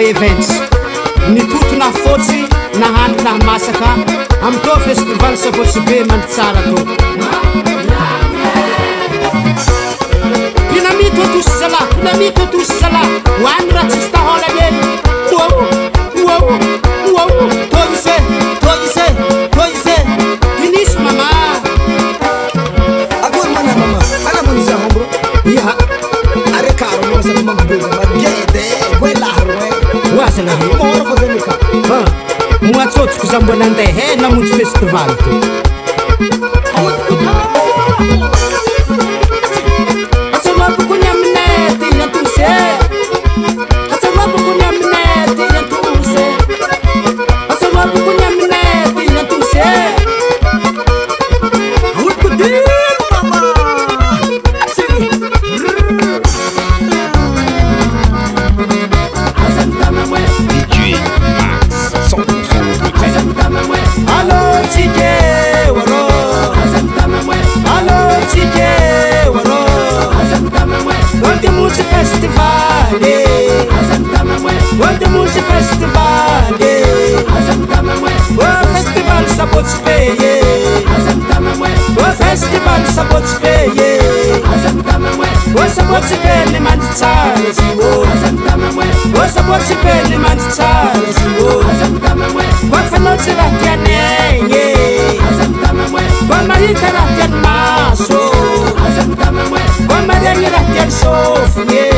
Events nitotona fotsy nahandro na masaka amto festival sabotsy be mantsara to pinamito tous sala wan ratsy tahola be wow toise finis mama agora mama ana monisa hombro ya are caro non sa mamma ma biede quella wasana mora fazer cá mwatsotsi kusambona ndehe na muti festival tu Osapotsipele mantsara siwo Osapotsipele mantsara siwo Wafanotira tianenye Wamarika ratian maso Wamarika ratian sofye